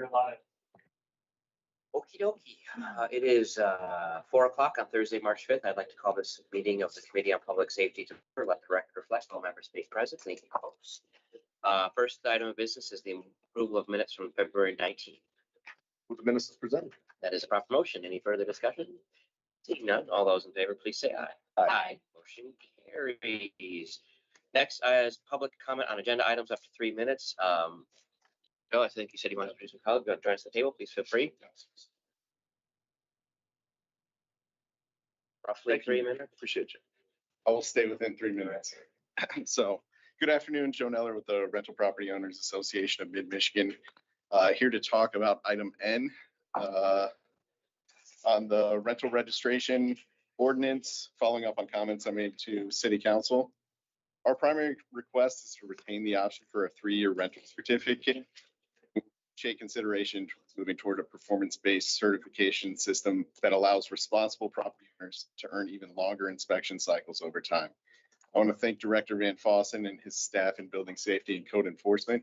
You're live. Okie dokie. It is 4 o'clock on Thursday, March 5th. I'd like to call this meeting of the Committee on Public Safety to order. Let the record reflect all members being present. Thank you, hosts. First item of business is the approval of minutes from February 19th. With the minutes presented. That is a proper motion. Any further discussion? Seeing none, all those in favor, please say aye. Aye. Motion carries. Next is public comment on agenda items up to 3 minutes. Bill, I think you said you wanted to introduce a colleague. Go join us at the table. Please feel free. Roughly 3 minutes. Appreciate you. I will stay within 3 minutes. So, good afternoon, Joe Neller with the Rental Property Owners Association of Mid-Michigan. Here to talk about item N on the rental registration ordinance, following up on comments I made to City Council. Our primary request is to retain the option for a 3-year rental certificate. Take consideration moving toward a performance-based certification system that allows responsible property owners to earn even longer inspection cycles over time. I want to thank Director Van Fossen and his staff in building safety and code enforcement.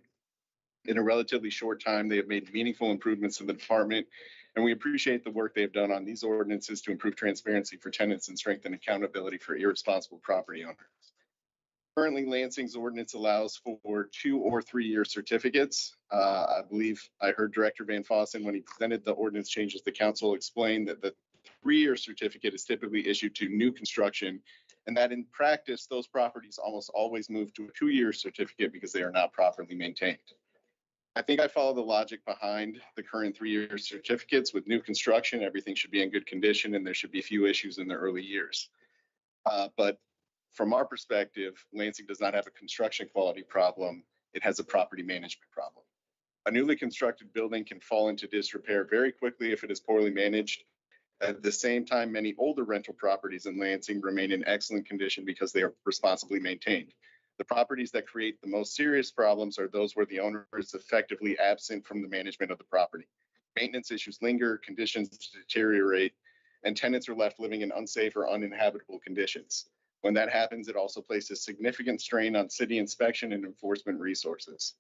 In a relatively short time, they have made meaningful improvements to the department, and we appreciate the work they've done on these ordinances to improve transparency for tenants and strengthen accountability for irresponsible property owners. Currently, Lansing's ordinance allows for 2 or 3 year certificates. I believe I heard Director Van Fossen, when he presented the ordinance changes, the council explained that the 3-year certificate is typically issued to new construction, and that in practice, those properties almost always move to a 2-year certificate because they are not properly maintained. I think I follow the logic behind the current 3-year certificates. With new construction, everything should be in good condition and there should be few issues in the early years. But from our perspective, Lansing does not have a construction quality problem. It has a property management problem. A newly constructed building can fall into disrepair very quickly if it is poorly managed. At the same time, many older rental properties in Lansing remain in excellent condition because they are responsibly maintained. The properties that create the most serious problems are those where the owner is effectively absent from the management of the property. Maintenance issues linger, conditions deteriorate, and tenants are left living in unsafe or uninhabitable conditions. When that happens, it also places significant strain on city inspection and enforcement resources.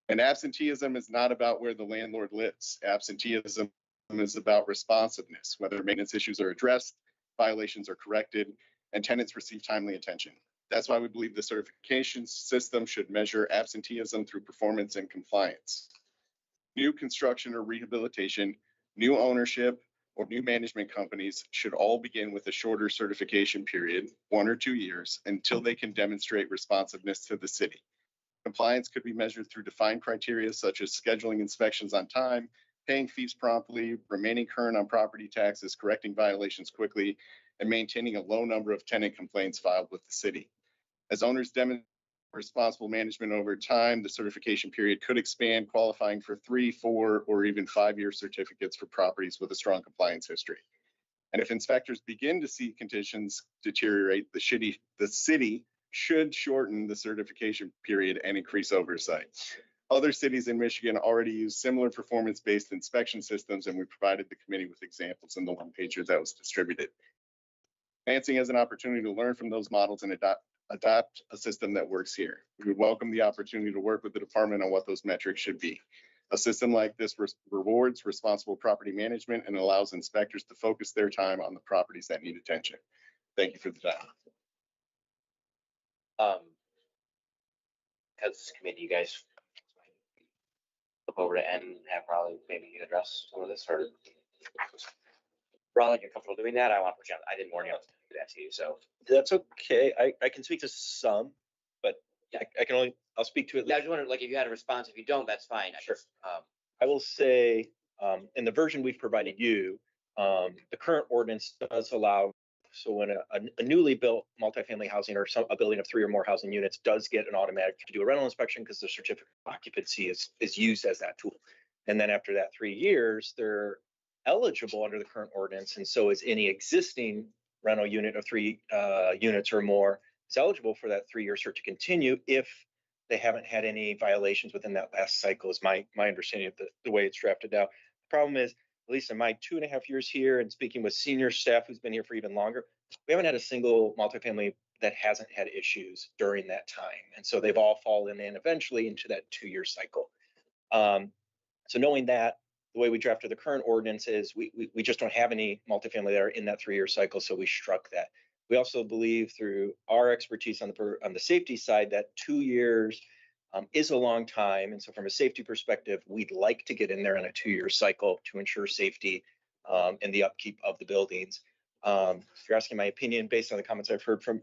And absenteeism is not about where the landlord lives. Absenteeism is about responsiveness, whether maintenance issues are addressed, violations are corrected, and tenants receive timely attention. That's why we believe the certification system should measure absenteeism through performance and compliance. New construction or rehabilitation, new ownership, or new management companies should all begin with a shorter certification period, 1 or 2 years, until they can demonstrate responsiveness to the city. Compliance could be measured through defined criteria such as scheduling inspections on time, paying fees promptly, remaining current on property taxes, correcting violations quickly, and maintaining a low number of tenant complaints filed with the city. As owners demonstrate responsible management over time, the certification period could expand, qualifying for 3, 4, or even 5-year certificates for properties with a strong compliance history. And if inspectors begin to see conditions deteriorate, the city should shorten the certification period and increase oversight. Other cities in Michigan already use similar performance-based inspection systems, and we provided the committee with examples in the one-pager that was distributed. Lansing has an opportunity to learn from those models and adopt a system that works here. We would welcome the opportunity to work with the department on what those metrics should be. A system like this rewards responsible property management and allows inspectors to focus their time on the properties that need attention. Thank you for the time. As this committee, you guys look over it and have probably maybe address some of this, or Roland, you're comfortable doing that? I want to put you on. I didn't warn you to do that to you, so that's okay. I can speak to some, but I'll speak to it. Yeah, I just wondered, like, if you had a response. If you don't, that's fine. Sure. I will say, in the version we've provided you, the current ordinance does allow, so when a newly built multifamily housing or a building of 3 or more housing units does get an automatic to do a rental inspection because the certificate of occupancy is used as that tool. And then after that 3 years, they're eligible under the current ordinance, and so is any existing rental unit of 3 units or more is eligible for that 3-year cert to continue if they haven't had any violations within that last cycle, is my understanding of the way it's drafted out. The problem is, at least in my 2.5 years here and speaking with senior staff who's been here for even longer, we haven't had a single multifamily that hasn't had issues during that time. And so they've all fallen in eventually into that 2-year cycle. So knowing that, the way we drafted the current ordinance is we just don't have any multifamily that are in that 3-year cycle, so we struck that. We also believe through our expertise on the safety side that 2 years is a long time. And so from a safety perspective, we'd like to get in there on a 2-year cycle to ensure safety and the upkeep of the buildings. If you're asking my opinion based on the comments I've heard from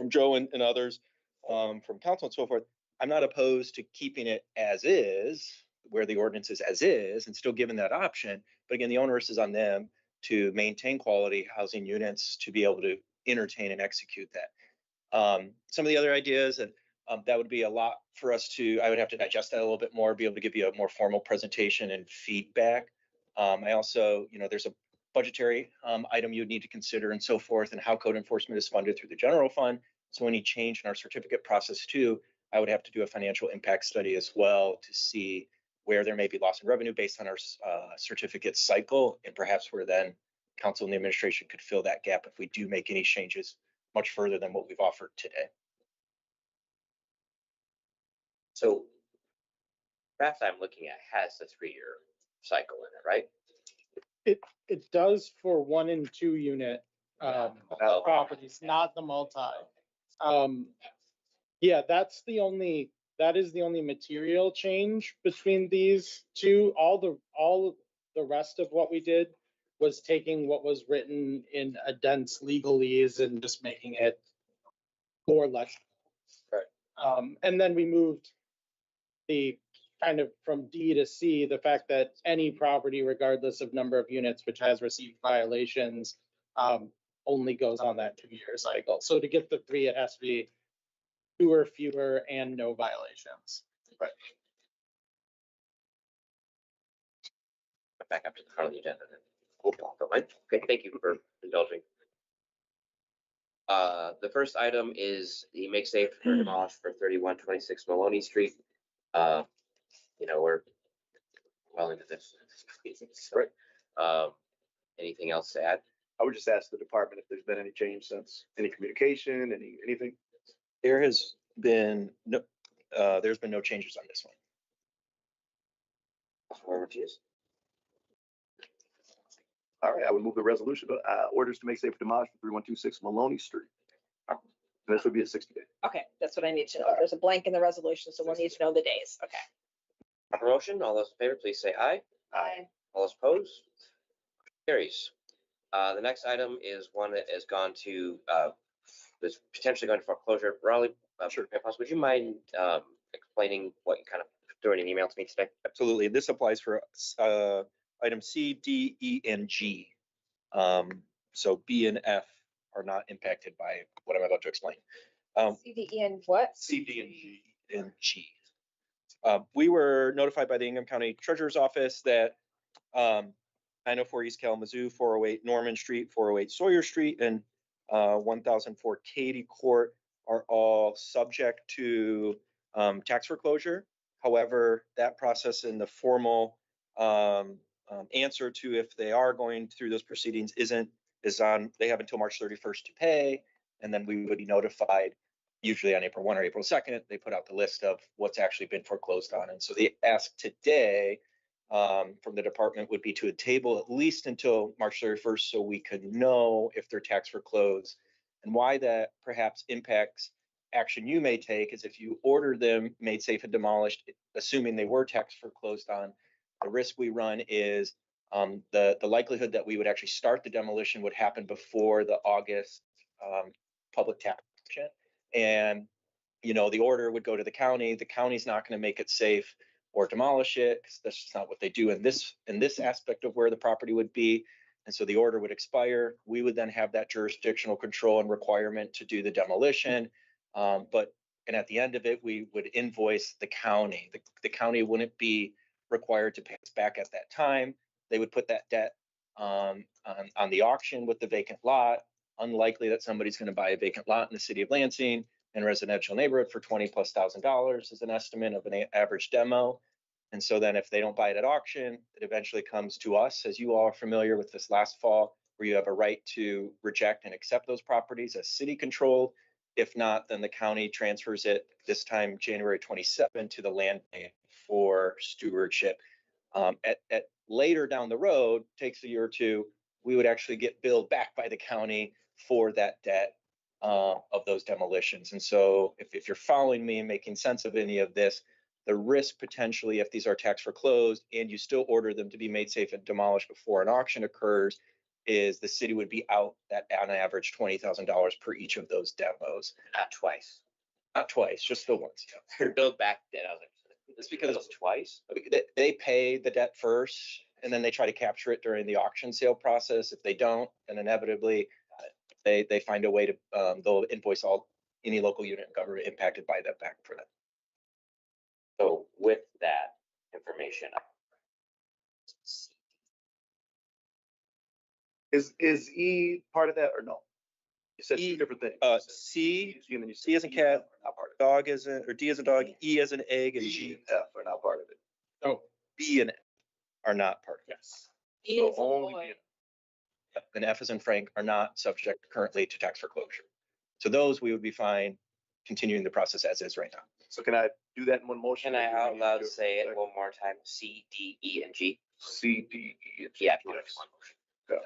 Joe and others, from council and so forth, I'm not opposed to keeping it as is, where the ordinance is as is, and still giving that option. But again, the onus is on them to maintain quality housing units to be able to entertain and execute that. Some of the other ideas, and that would be a lot for us to, I would have to digest that a little bit more, be able to give you a more formal presentation and feedback. I also, there's a budgetary item you'd need to consider and so forth, and how code enforcement is funded through the general fund. So any change in our certificate process too, I would have to do a financial impact study as well to see where there may be loss in revenue based on our certificate cycle, and perhaps where then council and the administration could fill that gap if we do make any changes much further than what we've offered today. So draft I'm looking at has the 3-year cycle in it, right? It does for 1 and 2 unit Oh. properties, not the multi. Yeah, that is the only material change between these two. All the rest of what we did was taking what was written in a dense legalese and just making it more legible. Right. And then we moved the kind of from D to C, the fact that any property, regardless of number of units, which has received violations, only goes on that 2-year cycle. So to get the 3, it has to be 2 or fewer and no violations. Right. Back up to the front of the agenda then. Okay, thank you for indulging. The first item is the make safe or demolish for 3126 Maloney Street. We're well into this. Right. Anything else to add? I would just ask the department if there's been any change since, any communication, anything. There has been there's been no changes on this one. All right, I would move the resolution, orders to make safe for demolish for 3126 Maloney Street. And this would be a 60 day. Okay, that's what I need to know. There's a blank in the resolution, so we'll need to know the days. Okay. Motion, all those in favor, please say aye. Aye. All those opposed? Carries. The next item is one that has gone to, is potentially going to foreclosure. Raleigh, Sure. Would you mind explaining what you kind of threw in an email to me today? Absolutely. This applies for item C, D, E, and G. So B and F are not impacted by what I'm about to explain. CDE and what? C, D, and G. And G. We were notified by the Ingham County Treasurer's Office that 904 East Kalamazoo, 408 Norman Street, 408 Sawyer Street, and 1004 Katy Court are all subject to tax foreclosure. However, that process and the formal answer to if they are going through those proceedings is on, they have until March 31st to pay, and then we would be notified usually on April 1 or April 2nd. They put out the list of what's actually been foreclosed on. And so the ask today from the department would be to a table at least until March 31st so we could know if they're tax foreclosed. And why that perhaps impacts action you may take is if you order them made safe and demolished, assuming they were tax foreclosed on, the risk we run is the likelihood that we would actually start the demolition would happen before the August public tax action. And, the order would go to the county. The county's not going to make it safe or demolish it because that's just not what they do in this aspect of where the property would be. And so the order would expire. We would then have that jurisdictional control and requirement to do the demolition. And at the end of it, we would invoice the county. The county wouldn't be required to pay us back at that time. They would put that debt on the auction with the vacant lot. Unlikely that somebody's going to buy a vacant lot in the city of Lansing in a residential neighborhood for $20,000+ is an estimate of an average demo. And so then if they don't buy it at auction, it eventually comes to us, as you all are familiar with this last fall, where you have a right to reject and accept those properties as city controlled. If not, then the county transfers it this time January 27 to the land bank for stewardship. At later down the road, takes a year or two, we would actually get billed back by the county for that debt of those demolitions. And so if you're following me and making sense of any of this, the risk potentially, if these are tax foreclosed and you still order them to be made safe and demolished before an auction occurs, is the city would be out that on average $20,000 per each of those demos. Not twice. Not twice, just the once. You're billed back then. I was like, It's because billed twice. they pay the debt first and then they try to capture it during the auction sale process. If they don't, then inevitably they find a way to, they'll invoice any local unit of government impacted by that back for that. So with that information. Is E part of that or no? You said two different things. You said C, and then you said C as in E, cat, F are not part of dog as in, or D as in dog, E as in egg, it. and E G, and F are not part of it. Oh, B and F are not part of it. yes. E So is a only boy. B. And F as in Frank are not subject currently to tax foreclosure. So those we would be fine continuing the process as is right now. So can I do that in one motion? Can I or do we out need to loud do say it second? one more time? C, D, E, and G. C, D, E, and G. Yeah. Yes. Okay.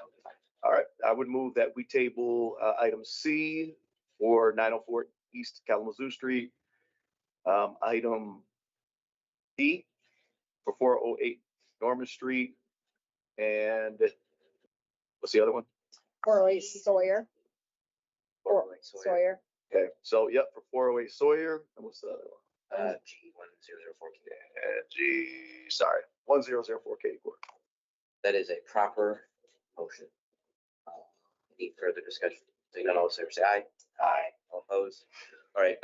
All right, I would move that we table item C for 904 East Kalamazoo Street. Item D for 408 Norman Street. And what's the other one? 408 Sawyer. Sawyer. Okay, so yep, for 408 Sawyer. And what's the other one? G 1004. And G, sorry, 1004 Katie Court. That is a proper motion. Any further discussion? Seeing none, all those in favor say aye. Aye. All opposed? All right,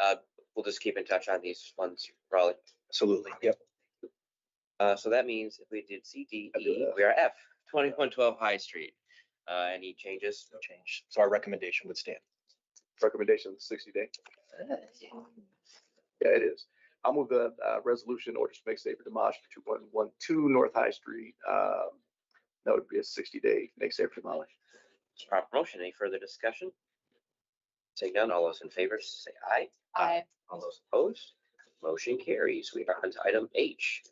we'll just keep in touch on these ones, Raleigh. Absolutely. Yep. So that means if we did C, D, I do E, that. we are F, 2112 High Street. Any changes? No change. So our recommendation would stand. Recommendation 60 day. Yeah, it is. I'll move the resolution orders to make safe for demolish for 2112 North High Street. That would be a 60-day make safe for demolish. Proper motion. Any further discussion? Seeing none, all those in favor say aye. Aye. All those opposed? Motion carries. We are on to item H.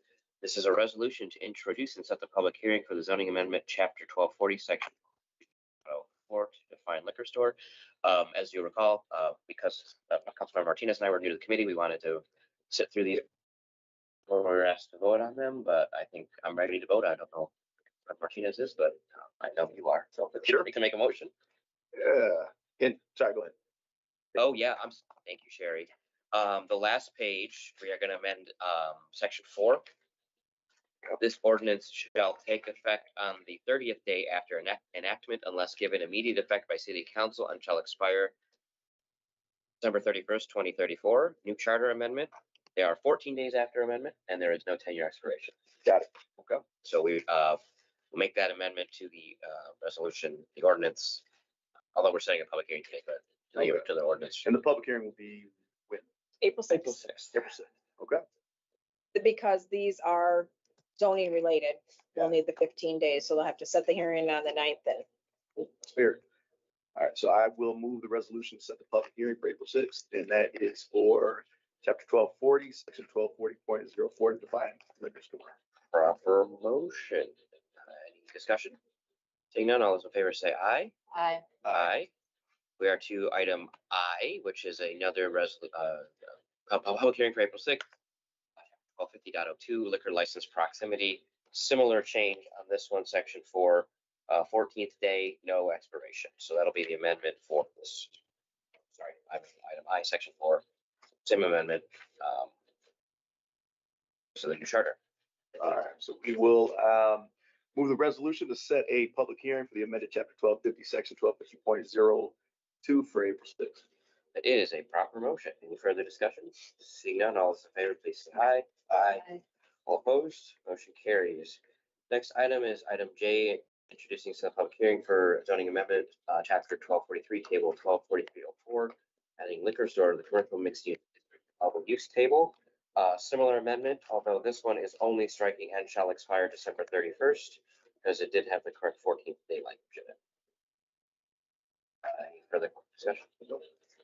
This is a resolution to introduce and set the public hearing for the zoning amendment, chapter 1240, section 4 to define liquor store. As you recall, because Councilmember Martinez and I were new to the committee, we wanted to sit through these when we were asked to vote on them, but I think I'm ready to vote. I don't know what Martinez is, but I know you are. So if Sure. you can make a motion. Yeah. Sorry, go ahead. Oh, yeah, thank you, Sherry. The last page, we are gonna amend, section 4. This ordinance shall take effect on the 30th day after enactment unless given immediate effect by city council and shall expire December 31st, 2034. New charter amendment. They are 14 days after amendment and there is no 10-year expiration. Got it. Okay. So we'll make that amendment to the, resolution, the ordinance, although we're setting a public hearing today, but to the ordinance. And the public hearing will be when? April April 6th. 6th. April 6th. Okay. Because these are zoning related, we'll need the 15 days, so they'll have to set the hearing on the 9th then. Spirit. All right, so I will move the resolution to set the public hearing for April 6th, and that is for chapter 1240, section 1240.04 to define liquor store. Proper motion. Any discussion? Seeing none, all those in favor say aye. Aye. Aye. We are to item I, which is another public hearing for April 6th. 1250.02 liquor license proximity. Similar change on this one, section 4, 14th day, no expiration. So that'll be the amendment for this. Sorry, item I, section 4, same amendment. So the new charter. All right, so we will move the resolution to set a public hearing for the amended chapter 1250, section 1250.02 for April 6th. It is a proper motion. Any further discussion? Seeing none, all those in favor, please say aye. Aye. All opposed? Motion carries. Next item is item J, introducing some public hearing for zoning amendment, chapter 1243, table 124304, adding liquor store to the commercial mixed use public use table. Similar amendment, although this one is only striking and shall expire December 31st, because it did have the correct 14th day language in it. Any further discussion?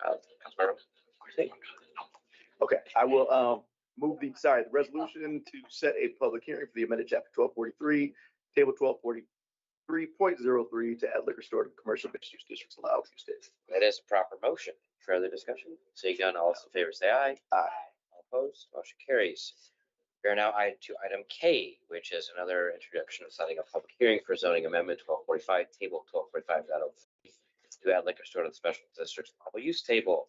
Councilmember? Okay, I will the resolution to set a public hearing for the amended chapter 1243, table 1243.03 to add liquor store to commercial mixed use districts allowed use days. That is a proper motion. Further discussion? Seeing none, all those in favor say aye. Aye. All opposed, motion carries. We are now to item K, which is another introduction of setting a public hearing for zoning amendment 1245, table 1245.03 to add liquor store to the special district's public use table.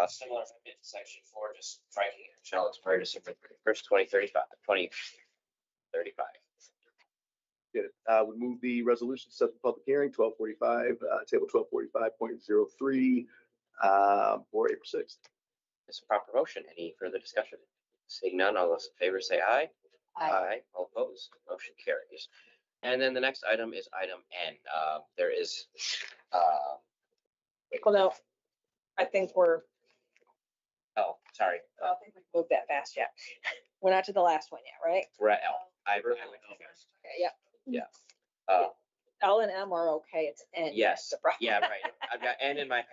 Similar amendment to section 4, just striking it shall expire December 31st, 2035. Get it. Would move the resolution to set the public hearing, 1245, table 1245.03, for April 6th. It's a proper motion. Any further discussion? Seeing none, all those in favor say aye. All opposed, motion carries. And then the next item is item N. There is, Well, no, I think oh, sorry, I don't think we moved that fast yet. We're not to the last one yet, right? we're at L. I went first. Okay, yeah. Uh, L and M are okay. It's N. that's Yes, the problem. yeah, right. I've got N in my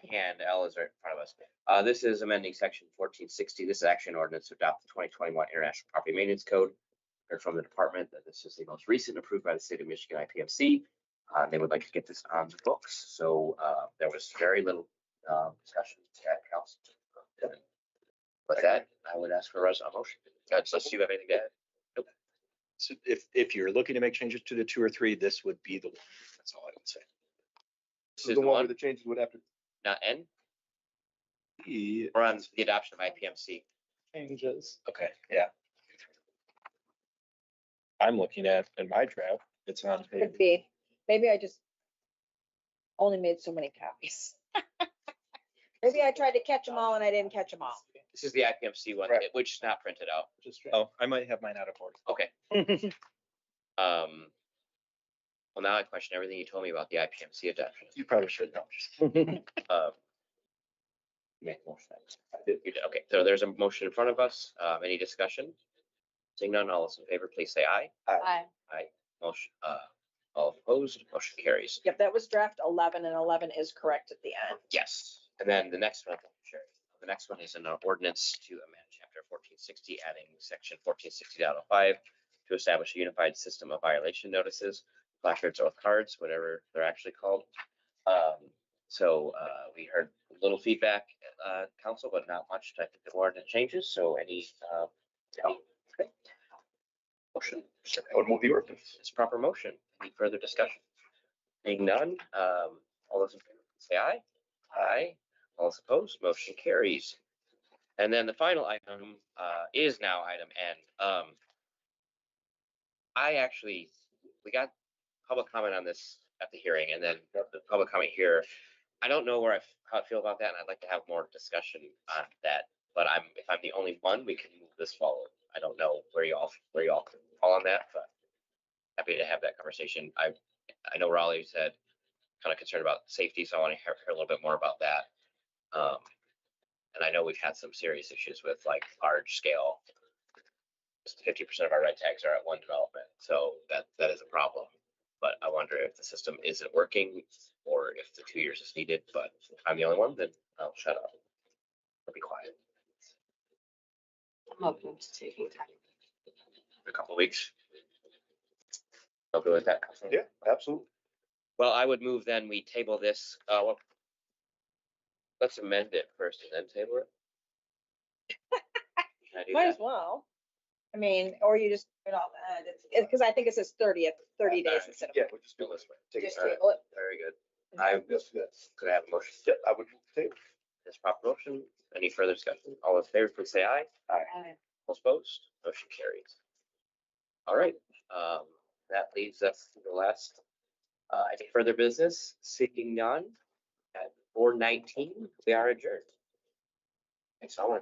hand. L is right in front of us. This is amending section 1460. This is actually an ordinance to adopt the 2021 International Property Maintenance Code. Heard from the department that this is the most recent approved by the state of Michigan IPMC. They would like to get this on the books. So there was very little discussion at council. With that, I would ask for a motion. So do you have anything to add? So if you're looking to make changes to the 2 or 3, this would be the one. That's all I would say. This is the one where the changes would have to, Not N? Yeah. We're on the adoption of IPMC. Changes. Okay, yeah. I'm looking at, in my draft, it's on page. Could be. Maybe I just only made so many copies. Maybe I tried to catch them all and I didn't catch them all. This is the IPMC one, Right. which is not printed out. Just Oh, I might have mine out of order. Okay. Well, now I question everything you told me about the IPMC adoption. You probably should know. Make a motion. You did. Okay, so there's a motion in front of us. Any discussion? Seeing none, all those in favor, please say aye. Aye. Motion, all opposed, motion carries. Yep, that was draft 11 and 11 is correct at the end. Yes. And then the next one, sure. The next one is an ordinance to amend chapter 1460, adding section 1460.05 to establish a unified system of violation notices, placards, or cards, whatever they're actually called. So we heard a little feedback, council, but not much. I think the ordinance changes. So any okay. Motion. I would move the ordinance. It's proper motion. Any further discussion? Being none, all those in favor, say aye. Aye. All those opposed, motion carries. And then the final item is now item N. We got public comment on this at the hearing, and then the public comment here. I don't know how I feel about that, and I'd like to have more discussion on that. But if I'm the only one, we can move this forward. I don't know where you all fall on that, but happy to have that conversation. I know Raleigh said kind of concerned about safety, so I want to hear a little bit more about that. And I know we've had some serious issues with like large scale. 50% of our red tags are at one development, so that is a problem. But I wonder if the system isn't working or if the 2 years is needed. But if I'm the only one, then I'll shut up. I'll be quiet. I'm open to taking time. A couple of weeks. I'll go with that. Councilman? Yeah, absolutely. Well, I would move then we table this. Well, let's amend it first and then table it. Can I do Might that? as well. I mean, or you just, because I think it says 30 days instead of. Yeah, we'll just do this way. Take it. Just All right. table it. Very good. Yes, yes. Could I have a motion? Yeah, I would move the table. This proper motion. Any further discussion? All in favor, please say aye. Aye. All opposed, motion carries. All right, that leads us to the last, any further business? Seeking none. At 4:19, we are adjourned. Thanks, all.